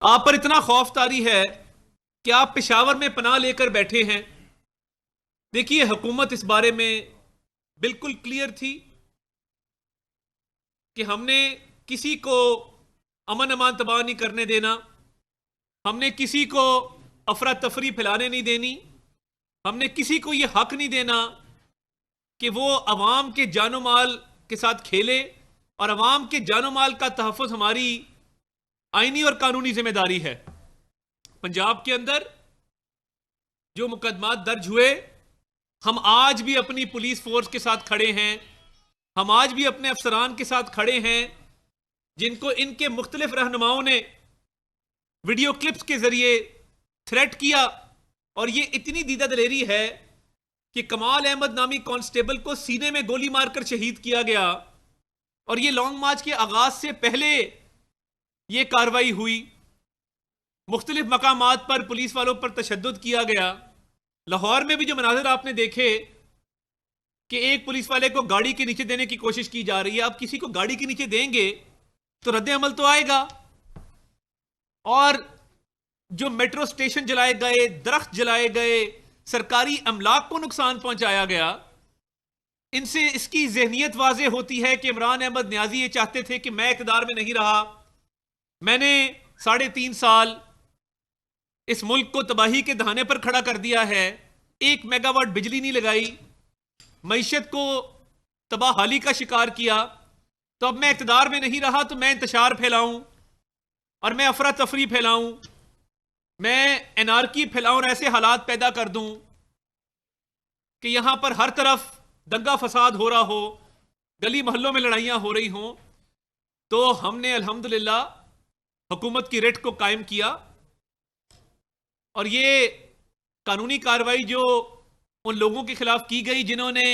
आप पर इतना खौफ तारी है कि आप पेशावर में पनाह लेकर बैठे हैं। देखिए, हुकूमत इस बारे में बिल्कुल क्लियर थी कि हमने किसी को अमन अमान तबाह नहीं करने देना, हमने किसी को अफरा तफरी फैलाने नहीं देनी, हमने किसी को यह हक नहीं देना कि वो अवाम के जानो माल के साथ खेले, और अवाम के जानो माल का तहफ़्फ़ुज़ हमारी आईनी और कानूनी जिम्मेदारी है। पंजाब के अंदर जो मुकदमात दर्ज हुए, हम आज भी अपनी पुलिस फोर्स के साथ खड़े हैं, हम आज भी अपने अफसरान के साथ खड़े हैं जिनको इनके मुख्तलिफ रहनुमाओं ने वीडियो क्लिप्स के जरिए थ्रेट किया। और ये इतनी दीदा दलेरी है कि कमाल अहमद नामी कांस्टेबल को सीने में गोली मारकर शहीद किया गया, और ये लॉन्ग मार्च के आगाज से पहले ये कार्रवाई हुई। मुख्तलिफ मकामात पर पुलिस वालों पर तशद्दुद किया गया। लाहौर में भी जो मनाजिर आपने देखे कि एक पुलिस वाले को गाड़ी के नीचे देने की कोशिश की जा रही है, अब किसी को गाड़ी के नीचे देंगे तो रद्द अमल तो आएगा। और जो मेट्रो स्टेशन जलाए गए, दरख्त जलाए गए, सरकारी अमलाक को नुकसान पहुंचाया गया, इनसे इसकी जहनीत वाज़ेह होती है कि इमरान अहमद न्याजी ये चाहते थे कि मैं इक़्तिदार में नहीं रहा, मैंने 3.5 साल इस मुल्क को तबाही के दहाने पर खड़ा कर दिया है, 1 मेगावाट बिजली नहीं लगाई, मईशत को तबाहाली का शिकार किया, तो अब मैं इक़्तिदार में नहीं रहा तो मैं इंतशार फैलाऊं और मैं अफरा तफरी फैलाऊं, मैं एनार्की फैलाऊं और ऐसे हालात पैदा कर दूं कि यहां पर हर तरफ दंगा फसाद हो रहा हो, गली मोहल्लों में लड़ाइयां हो रही हों। तो हमने अल्हम्दुलिल्लाह हुकूमत की रिट को कायम किया, और ये कानूनी कार्रवाई जो उन लोगों के खिलाफ की गई जिन्होंने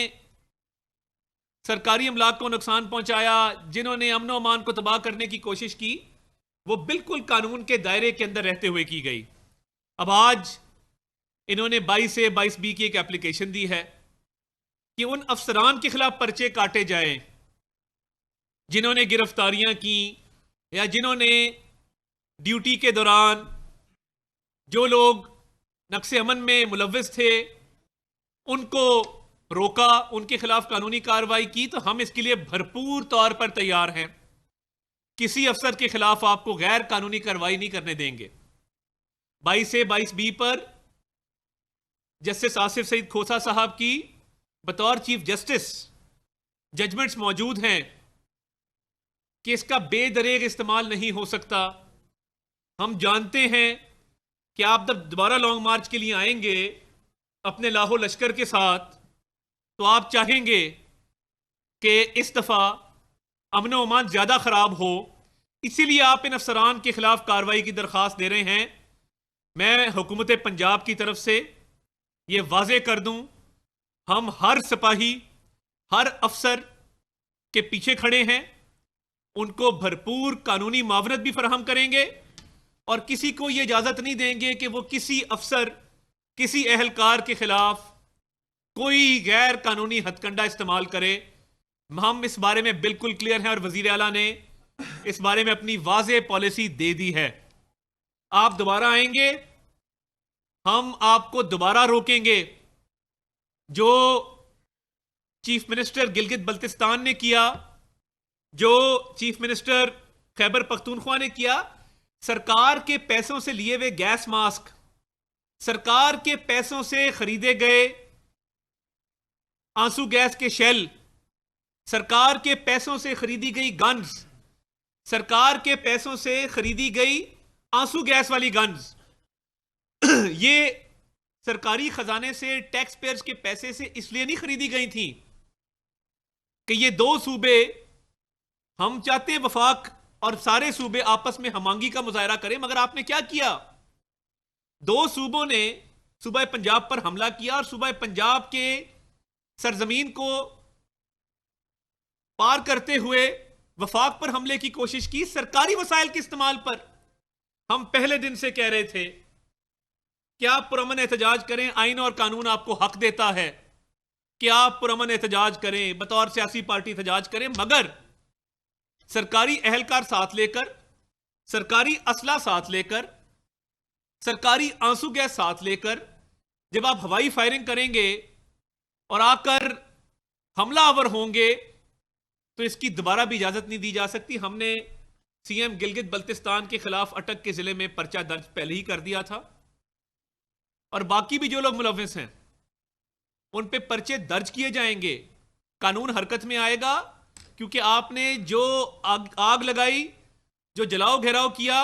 सरकारी अमलाक को नुकसान पहुंचाया, जिन्होंने अमन व अमान को तबाह करने की कोशिश की, वो बिल्कुल कानून के दायरे के अंदर रहते हुए की गई। अब आज इन्होंने 22A-22B की एक एप्लीकेशन दी है कि उन अफसरान के खिलाफ पर्चे काटे जाएं जिन्होंने गिरफ्तारियां की, या जिन्होंने ड्यूटी के दौरान जो लोग नक्शे अमन में मुलव्विस थे उनको रोका, उनके खिलाफ कानूनी कार्रवाई की। तो हम इसके लिए भरपूर तौर पर तैयार हैं, किसी अफसर के खिलाफ आपको गैर कानूनी कार्रवाई नहीं करने देंगे। 22A-22B पर जस्टिस आसिफ सईद खोसा साहब की बतौर चीफ जस्टिस जजमेंट्स मौजूद हैं कि इसका बेदरेग इस्तेमाल नहीं हो सकता। हम जानते हैं कि आप जब दोबारा लॉन्ग मार्च के लिए आएंगे अपने लाहो लश्कर के साथ, तो आप चाहेंगे कि इस दफा अमन व अमान ज्यादा खराब हो, इसीलिए आप इन अफसरान के खिलाफ कार्रवाई की दरखास्त दे रहे हैं। मैं हुकूमत पंजाब की तरफ से ये वाजे कर दूं, हम हर सिपाही, हर अफसर के पीछे खड़े हैं, उनको भरपूर कानूनी मावनत भी फराहम करेंगे, और किसी को यह इजाजत नहीं देंगे कि वो किसी अफसर, किसी अहलकार के खिलाफ कोई गैर कानूनी हथकंडा इस्तेमाल करे। हम इस बारे में बिल्कुल क्लियर हैं, और वजीर आला ने इस बारे में अपनी वाज़ेह पॉलिसी दे दी है। आप दोबारा आएंगे, हम आपको दोबारा रोकेंगे। जो चीफ मिनिस्टर गिलगित बल्तिस्तान ने किया, जो चीफ मिनिस्टर खैबर पख्तूनख्वा ने किया, सरकार के पैसों से लिए हुए गैस मास्क, सरकार के पैसों से खरीदे गए आंसू गैस के शेल, सरकार के पैसों से खरीदी गई गन्स, सरकार के पैसों से खरीदी गई आंसू गैस वाली गन्स, ये सरकारी खजाने से, टैक्स पेयर्स के पैसे से इसलिए नहीं खरीदी गई थी कि ये दो सूबे, हम चाहते हैं वफाक और सारे सूबे आपस में हमांगी का मुजाहरा करें, मगर आपने क्या किया? दो सूबों ने सूबा पंजाब पर हमला किया और सूबा पंजाब के सरजमीन को पार करते हुए वफाक पर हमले की कोशिश की, सरकारी वसाइल के इस्तेमाल पर। हम पहले दिन से कह रहे थे कि आप पुरअमन एहतजाज करें, आइन और कानून आपको हक देता है कि आप पुरअमन एहतजाज करें, बतौर सियासी पार्टी एहतजाज करें, मगर सरकारी अहलकार साथ लेकर, सरकारी असला साथ लेकर, सरकारी आंसू गैस साथ लेकर जब आप हवाई फायरिंग करेंगे और आकर हमलावर होंगे तो इसकी दोबारा भी इजाजत नहीं दी जा सकती। हमने सीएम गिलगित बल्तिस्तान के खिलाफ अटक के जिले में पर्चा दर्ज पहले ही कर दिया था और बाकी भी जो लोग मुलविस हैं उन पे पर्चे दर्ज किए जाएंगे, कानून हरकत में आएगा। क्योंकि आपने जो आग लगाई, जो जलाओ घेराव किया,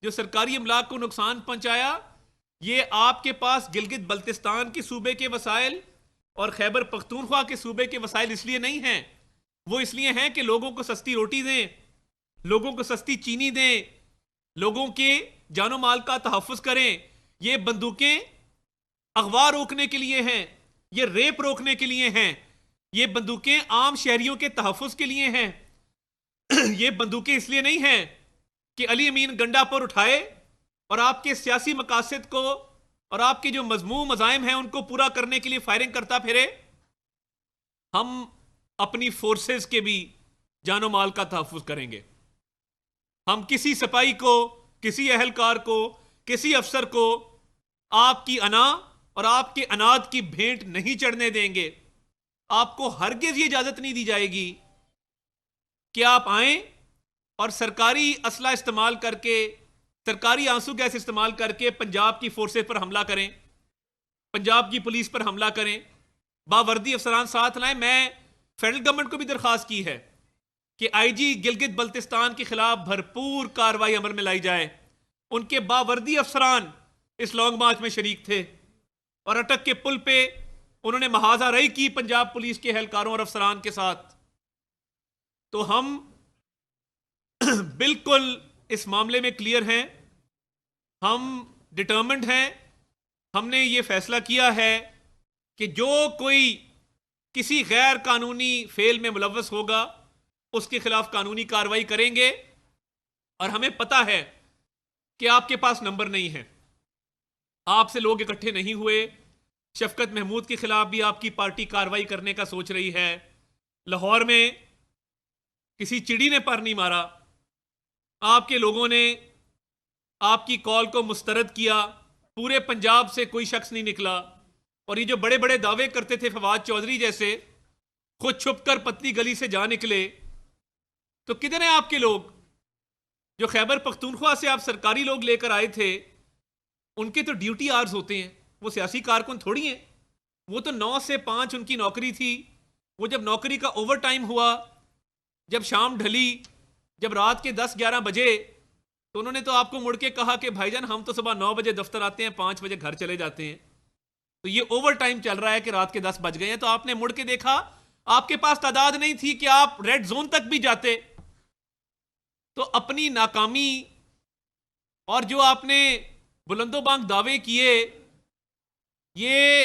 जो सरकारी अमलाक को नुकसान पहुंचाया, ये आपके पास गिलगित बल्तिस्तान के सूबे के वसाइल और खैबर पख्तूनख्वा के सूबे के वसाइल इसलिए नहीं हैं, वो इसलिए हैं कि लोगों को सस्ती रोटी दें, लोगों को सस्ती चीनी दें, लोगों के जानो माल का तहफ़्फ़ुज़ करें। ये बंदूकें अगवा रोकने के लिए हैं, ये रेप रोकने के लिए हैं, ये बंदूकें आम शहरियों के तहफ़्फ़ुज़ के लिए हैं। ये बंदूकें इसलिए नहीं हैं कि अली अमीन गंडा पर उठाए और आपके सियासी मकासद को और आपके जो मजमूम मज़ाइम हैं उनको पूरा करने के लिए फायरिंग करता फिरे। हम अपनी फोर्सेस के भी जानो माल का तहफ़्फ़ुज़ करेंगे। हम किसी सिपाही को, किसी अहलकार को, किसी अफसर को आपकी अना और आपके अनाद की भेंट नहीं चढ़ने देंगे। आपको हरगिज़ ये इजाजत नहीं दी जाएगी कि आप आए और सरकारी असला इस्तेमाल करके, सरकारी आंसू गैस इस्तेमाल करके पंजाब की फोर्सेस पर हमला करें, पंजाब की पुलिस पर हमला करें, बावर्दी अफसरान साथ लाएं। मैं फेडरल गवर्नमेंट को भी दरख्वास्त की है कि आईजी गिलगित बल्तिस्तान के खिलाफ भरपूर कार्रवाई अमल में लाई जाए। उनके बावर्दी अफसरान इस लॉन्ग मार्च में शरीक थे और अटक के पुल पे उन्होंने महाजारई की पंजाब पुलिस के एहलकारों और अफसरान के साथ। तो हम बिल्कुल इस मामले में क्लियर हैं, हम डिटर्मिन्ड हैं। हमने ये फैसला किया है कि जो कोई किसी गैर कानूनी फेल में मुलव्वस होगा उसके खिलाफ कानूनी कार्रवाई करेंगे। और हमें पता है कि आपके पास नंबर नहीं है, आपसे लोग इकट्ठे नहीं हुए। शफकत महमूद के खिलाफ भी आपकी पार्टी कार्रवाई करने का सोच रही है। लाहौर में किसी चिड़ी ने पर नहीं मारा, आपके लोगों ने आपकी कॉल को मुस्तरद किया, पूरे पंजाब से कोई शख्स नहीं निकला। और ये जो बड़े बड़े दावे करते थे फवाद चौधरी जैसे, खुद छुपकर पतली गली से जा निकले, तो किधर हैं आपके लोग? जो खैबर पख्तूनख्वा से आप सरकारी लोग लेकर आए थे, उनके तो ड्यूटी आवर्स होते हैं, वो सियासी कारकुन थोड़ी हैं। वो तो 9 से 5 उनकी नौकरी थी। वो जब नौकरी का ओवर टाइम हुआ, जब शाम ढली, जब रात के 10-11 बजे, तो उन्होंने तो आपको मुड़ के कहा कि भाईजान हम तो सुबह 9 बजे दफ्तर आते हैं, 5 बजे घर चले जाते हैं। तो ये ओवर टाइम चल रहा है कि रात के 10 बज गए हैं। तो आपने मुड़ के देखा, आपके पास तादाद नहीं थी कि आप रेड जोन तक भी जाते। तो अपनी नाकामी और जो आपने बुलंदोबांग दावे किए, ये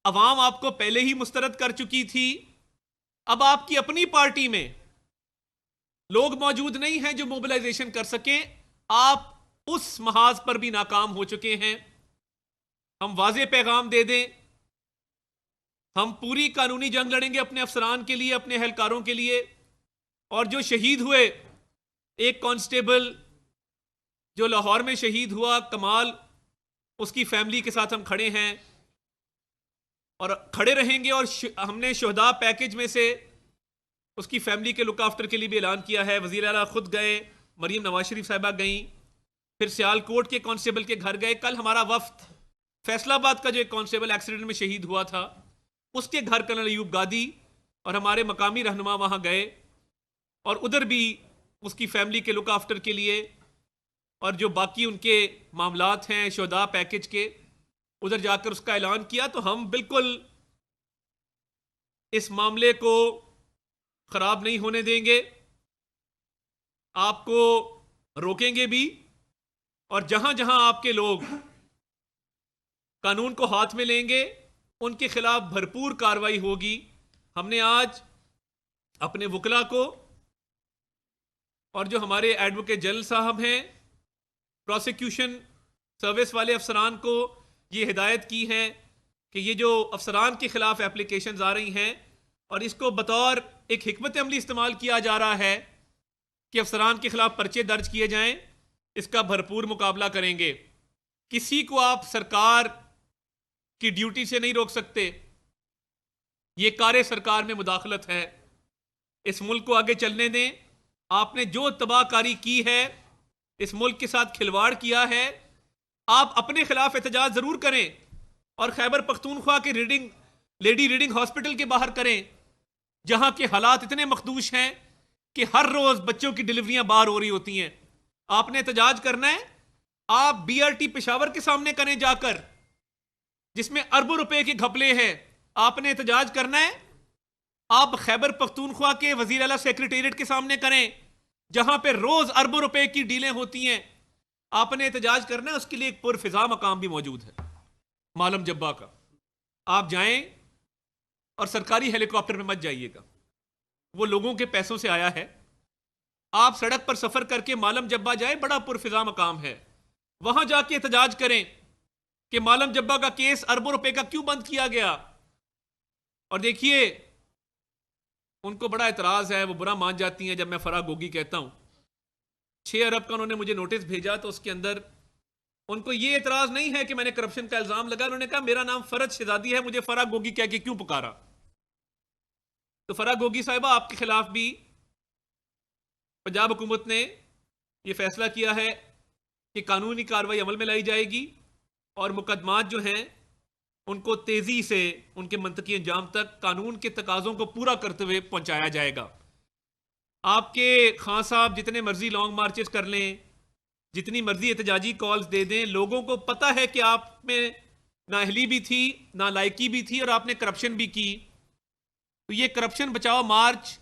अवाम आपको पहले ही मुस्तरद कर चुकी थी। अब आपकी अपनी पार्टी में लोग मौजूद नहीं हैं जो मोबिलाइजेशन कर सकें। आप उस महाज पर भी नाकाम हो चुके हैं। हम वाज़े पैगाम दे दें, हम पूरी कानूनी जंग लड़ेंगे अपने अफसरान के लिए, अपने एहलकारों के लिए। और जो शहीद हुए, एक कांस्टेबल जो लाहौर में शहीद हुआ, कमाल, उसकी फैमिली के साथ हम खड़े हैं और खड़े रहेंगे। और हमने शोहदा पैकेज में से उसकी फैमिली के लुक आफ्टर के लिए भी ऐलान किया है। वज़ीर आला खुद गए, मरीम नवाज शरीफ साहिबा गई, फिर सियालकोट के कांस्टेबल के घर गए। कल हमारा वफ्द फैसलाबाद का जो एक कांस्टेबल एक्सीडेंट में शहीद हुआ था, उसके घर कर्नल अयूब गादी और हमारे मकामी रहनुमा वहां गए और उधर भी उसकी फैमिली के लुक आफ्टर के लिए और जो बाकी उनके मामलात हैं शोहदा पैकेज के, उधर जाकर उसका ऐलान किया। तो हम बिल्कुल इस मामले को खराब नहीं होने देंगे, आपको रोकेंगे भी। और जहां जहां आपके लोग कानून को हाथ में लेंगे, उनके खिलाफ भरपूर कार्रवाई होगी। हमने आज अपने वकला को और जो हमारे एडवोकेट जनरल साहब हैं, प्रोसिक्यूशन सर्विस वाले अफसरान को ये हिदायत की है कि ये जो अफसरान के खिलाफ एप्लीकेशंस आ रही हैं और इसको बतौर एक हिकमत अमली इस्तेमाल किया जा रहा है कि अफसरान के खिलाफ पर्चे दर्ज किए जाएं, इसका भरपूर मुकाबला करेंगे। किसी को आप सरकार की ड्यूटी से नहीं रोक सकते। ये कार्य सरकार में मुदाखलत है। इस मुल्क को आगे चलने दें। आपने जो तबाहकारी की है, इस मुल्क के साथ खिलवाड़ किया है, आप अपने खिलाफ एहतजाज जरूर करें और खैबर पख्तूनख्वा के लेडी रीडिंग हॉस्पिटल के बाहर करें, जहां के हालात इतने मखदूश हैं कि हर रोज बच्चों की डिलीवरियां बाहर हो रही होती हैं। आपने एहतजाज करना है, आप BRT पेशावर के सामने करें जाकर, जिसमें अरबों रुपए के घपले हैं। आपने एहतजाज करना है, आप खैबर पख्तूनख्वा के वजीर आला सेक्रेटेरिएट के सामने करें, जहां पे रोज अरबों रुपए की डीलें होती हैं। आपने एहतजाज करना है, उसके लिए एक पुरफिजा मकाम भी मौजूद है, मालम जब्बा का। आप जाएं और सरकारी हेलीकॉप्टर में मत जाइएगा, वो लोगों के पैसों से आया है। आप सड़क पर सफर करके मालम जब्बा जाए, बड़ा पुरफिजा मकाम है, वहां जाके एहतजाज करें कि मालम जब्बा का केस अरबों रुपए का क्यों बंद किया गया। और देखिए, उनको बड़ा एतराज है, वो बुरा मान जाती हैं जब मैं फराह गोगी कहता हूं 6 अरब का उन्होंने मुझे नोटिस भेजा, तो उसके अंदर उनको ये एतराज नहीं है कि मैंने करप्शन का इल्जाम लगा। उन्होंने कहा मेरा नाम फरज शहजादी है, मुझे फराह गोगी कह के क्यों पुकारा। तो फराह गोगी साहिबा, आपके खिलाफ भी पंजाब हुकूमत ने यह फैसला किया है कि कानूनी कार्रवाई अमल में लाई जाएगी और मुकदमात जो हैं उनको तेजी से उनके मंतकी अंजाम तक कानून के तकाजों को पूरा करते हुए पहुंचाया जाएगा। आपके खान साहब जितने मर्जी लॉन्ग मार्चेस कर लें, जितनी मर्जी एहतजाजी कॉल्स दे दें, लोगों को पता है कि आप में नाअहली भी थी, नालायकी भी थी और आपने करप्शन भी की। तो ये करप्शन बचाओ मार्च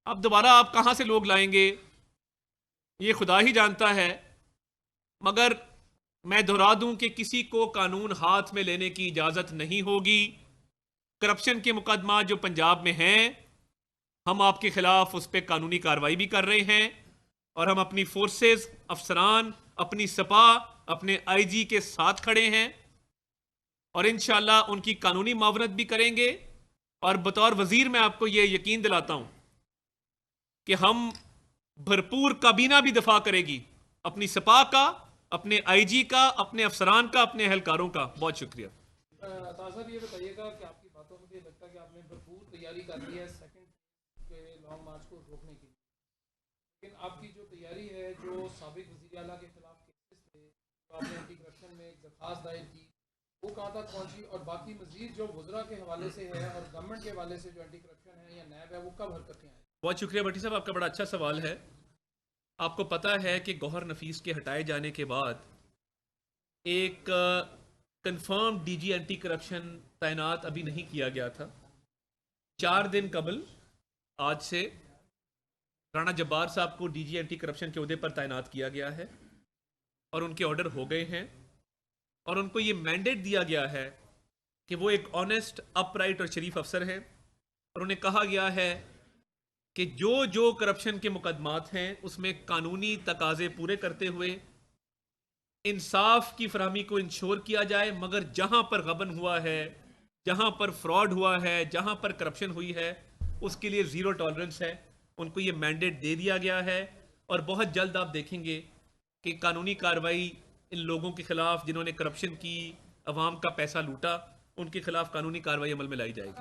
अब दोबारा आप कहां से लोग लाएंगे, ये खुदा ही जानता है। मगर मैं दोहरा दूं कि किसी को कानून हाथ में लेने की इजाजत नहीं होगी। करप्शन के मुकदमा जो पंजाब में हैं, हम आपके खिलाफ उस पर कानूनी कार्रवाई भी कर रहे हैं और हम अपनी फोर्सेस, अफसरान, अपनी सपा, अपने IG के साथ खड़े हैं और इंशाअल्लाह उनकी कानूनी मावनत भी करेंगे। और बतौर वजीर मैं आपको यह यकीन दिलाता हूं कि हम भरपूर काबीना भी दफा करेगी अपनी सपा का, अपने IG का, अपने अफसरान का, अपने एहलकारों का। बहुत शुक्रिया। साहब ये बताइएगा कि आपकी बातों से ये लगता है कि आपने भरपूर तैयारी कर ली है सेकंड के लॉन्ग मार्च को रोकने की, लेकिन आपकी जो तैयारी है, जो साबिक वज़ीर आला के खिलाफ केसेस थे, तो आपने एंटी करप्शन में एक दरख्वास्त दायर की, वो कहाँ तक पहुँची, और बाकी मजीद जो वज़रा के हवाले से है और गवर्नमेंट के हवाले से जो एंटी करप्शन है या नैब है, वो कब हरकतें आए? बहुत शुक्रिया भट्टी साहब, आपका बड़ा अच्छा सवाल है। आपको पता है कि गौहर नफीस के हटाए जाने के बाद एक कंफर्म DG एंटी करप्शन तैनात अभी नहीं किया गया था। 4 दिन कबल आज से राणा जब्बार साहब को DG एंटी करप्शन के ओहदे पर तैनात किया गया है और उनके ऑर्डर हो गए हैं और उनको ये मैंडेट दिया गया है कि वो एक ऑनेस्ट, अपराइट और शरीफ अफसर है और उन्हें कहा गया है कि जो जो करप्शन के मुकदमात हैं उसमें कानूनी तकाजे पूरे करते हुए इंसाफ की फरहमी को इंश्योर किया जाए, मगर जहां पर गबन हुआ है, जहां पर फ्रॉड हुआ है, जहां पर करप्शन हुई है, उसके लिए ज़ीरो टॉलरेंस है। उनको ये मैंडेट दे दिया गया है और बहुत जल्द आप देखेंगे कि कानूनी कार्रवाई इन लोगों के खिलाफ जिन्होंने करप्शन की, अवाम का पैसा लूटा, उनके खिलाफ कानूनी कार्रवाई अमल में लाई जाएगी।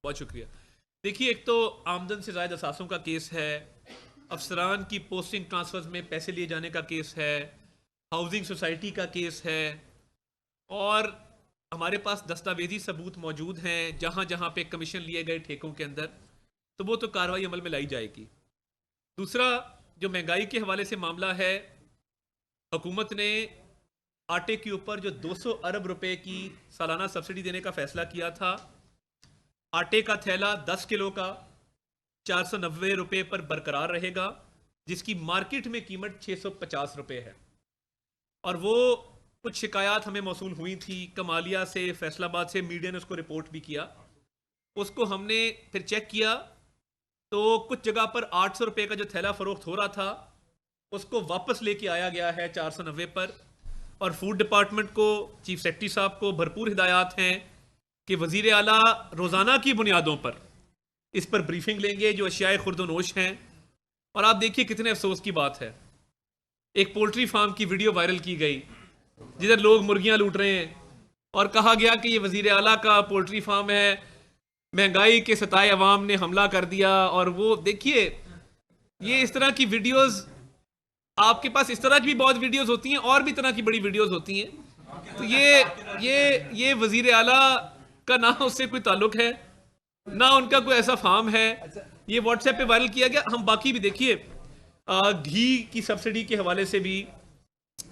बहुत शुक्रिया। देखिए, एक तो आमदन से ज़ायद असासों का केस है, अफसरान की पोस्टिंग ट्रांसफर्स में पैसे लिए जाने का केस है, हाउसिंग सोसाइटी का केस है और हमारे पास दस्तावेजी सबूत मौजूद हैं जहाँ जहाँ पे कमीशन लिए गए ठेकों के अंदर, तो वो तो कार्रवाई अमल में लाई जाएगी। दूसरा, जो महंगाई के हवाले से मामला है, हुकूमत ने आटे के ऊपर जो 200 अरब रुपए की सालाना सब्सिडी देने का फैसला किया था, आटे का थैला 10 किलो का 490 रुपए पर बरकरार रहेगा, जिसकी मार्केट में कीमत 650 रुपए है। और वो कुछ शिकायत हमें मौसूल हुई थी कमालिया से, फैसलाबाद से, मीडिया ने उसको रिपोर्ट भी किया, उसको हमने फिर चेक किया तो कुछ जगह पर 800 रुपए का जो थैला फरोख्त हो रहा था उसको वापस लेके आया गया है 490 पर, और फूड डिपार्टमेंट को, चीफ सेक्रेटरी साहब को भरपूर हिदायत हैं कि वज़ीर आला रोज़ाना की बुनियादों पर इस पर ब्रीफिंग लेंगे जो अशियाए खुर्दनोश हैं। और आप देखिए कितने अफसोस की बात है, एक पोल्ट्री फार्म की वीडियो वायरल की गई जिधर लोग मुर्गियां लूट रहे हैं और कहा गया कि ये वज़ीर आला का पोल्ट्री फार्म है, महंगाई के सताए अवाम ने हमला कर दिया। और वो देखिए, ये इस तरह की वीडियोस, आपके पास इस तरह की भी बहुत वीडियोस होती हैं और भी तरह की बड़ी वीडियोस होती हैं। तो ये वज़ीर आला का ना उससे कोई ताल्लुक है, ना उनका कोई ऐसा फार्म है। ये व्हाट्सएप पे वायरल किया गया। हम बाकी भी देखिए, घी की सब्सिडी के हवाले से भी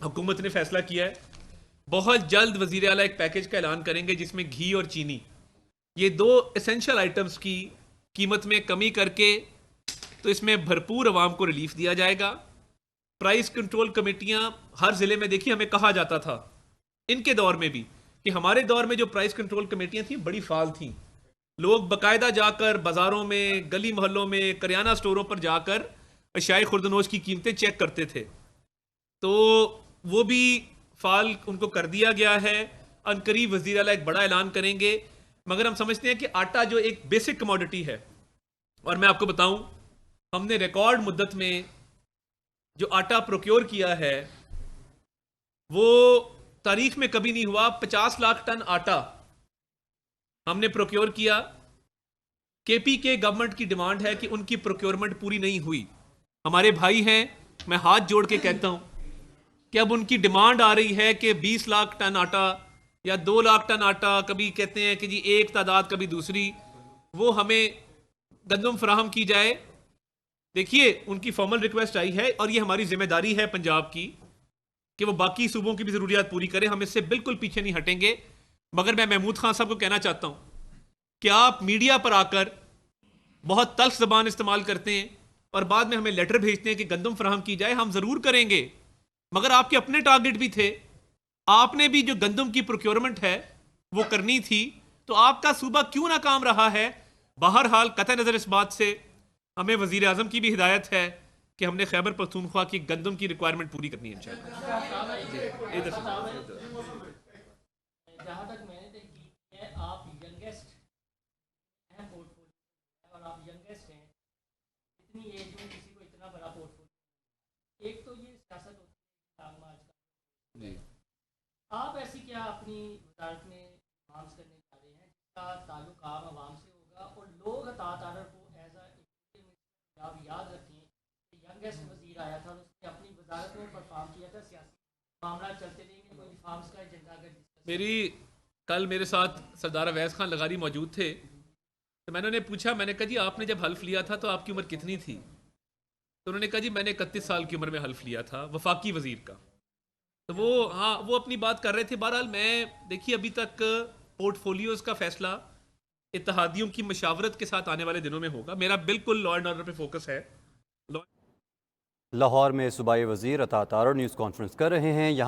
हुकूमत ने फैसला किया है। बहुत जल्द वज़ीर आला एक पैकेज का ऐलान करेंगे जिसमें घी और चीनी, ये दो एसेंशियल आइटम्स की कीमत में कमी करके तो इसमें भरपूर आवाम को रिलीफ दिया जाएगा। प्राइस कंट्रोल कमेटियां हर ज़िले में, देखिए हमें कहा जाता था इनके दौर में भी कि हमारे दौर में जो प्राइस कंट्रोल कमेटियां थी बड़ी फाल थी। लोग बाकायदा जाकर बाज़ारों में, गली मोहल्लों में, करियाना स्टोरों पर जाकर अशियाए खुर्दनोश की कीमतें चेक करते थे। तो वो भी फाल उनको कर दिया गया है। अनकरीब वज़ीर आला एक बड़ा ऐलान करेंगे। मगर हम समझते हैं कि आटा जो एक बेसिक कमोडिटी है, और मैं आपको बताऊं, हमने रिकॉर्ड मुद्दत में जो आटा प्रोक्योर किया है वो तारीख में कभी नहीं हुआ। 50 लाख टन आटा हमने प्रोक्योर किया। केपीके गवर्नमेंट की डिमांड है कि उनकी प्रोक्योरमेंट पूरी नहीं हुई। हमारे भाई हैं, मैं हाथ जोड़ के कहता हूं कि अब उनकी डिमांड आ रही है कि 20 लाख टन आटा या 2 लाख टन आटा, कभी कहते हैं कि जी एक तादाद, कभी दूसरी, वो हमें गंदम फराहम की जाए। देखिए, उनकी फॉर्मल रिक्वेस्ट आई है और ये हमारी जिम्मेदारी है पंजाब की कि वो बाकी सूबों की भी ज़रूरियात पूरी करें। हम इससे बिल्कुल पीछे नहीं हटेंगे। मगर मैं महमूद खान साहब को कहना चाहता हूं कि आप मीडिया पर आकर बहुत तल्ख ज़बान इस्तेमाल करते हैं और बाद में हमें लेटर भेजते हैं कि गंदम फराहम की जाए। हम ज़रूर करेंगे, मगर आपके अपने टारगेट भी थे। आपने भी जो गंदम की प्रोक्योरमेंट है वो करनी थी, तो आपका सूबा क्यों नाकाम रहा है? बहरहाल कतई नज़र इस बात से हमें वज़ीर आज़म की भी हिदायत है कि हमने खैबर पख्तूनख्वा की गंदम की रिक्वायरमेंट पूरी करनी है इंशाअल्लाह। जहाँ तक मैंने देखी है, आप यंगेस्ट हैं पोर्टफोलियो और आप यंगेस्ट हैं। इतनी एज में किसी को इतना बड़ा पोर्टफोलियो, एक तो ये सियासत होती है लॉन्ग मार्च का जी। आप ऐसी क्या अपनी वजारत में आवाम करने जा रहे हैं जिसका ताल्लुक आम आवाम से होगा और लोग अतातारर को एज आप याद रखें कि यंगेस्ट वजीर आया था और उसने अपनी वजारत में परफॉर्म किया था। सियासी मामला चलते रहेंगे, कोई रिफॉर्म्स का एजेंडा अगर कल मेरे साथ सरदार अवैस खान लगारी मौजूद थे, तो मैंने उन्हें पूछा, मैंने कहा जी आपने जब हल्फ लिया था तो आपकी उम्र कितनी थी? तो उन्होंने कहा जी मैंने 31 साल की उम्र में हल्फ लिया था, वफाकी वजीर का। तो वो अपनी बात कर रहे थे। बहरहाल मैं, देखिए, अभी तक पोर्टफोलियोज़ का फैसला इत्तेहादियों की मशावरत के साथ आने वाले दिनों में होगा। मेरा बिल्कुल लॉ एंड ऑर्डर पे फोकस है। लाहौर में सूबाई वज़ीर अता तारर न्यूज़ कॉन्फ्रेंस कर रहे हैं। यहाँ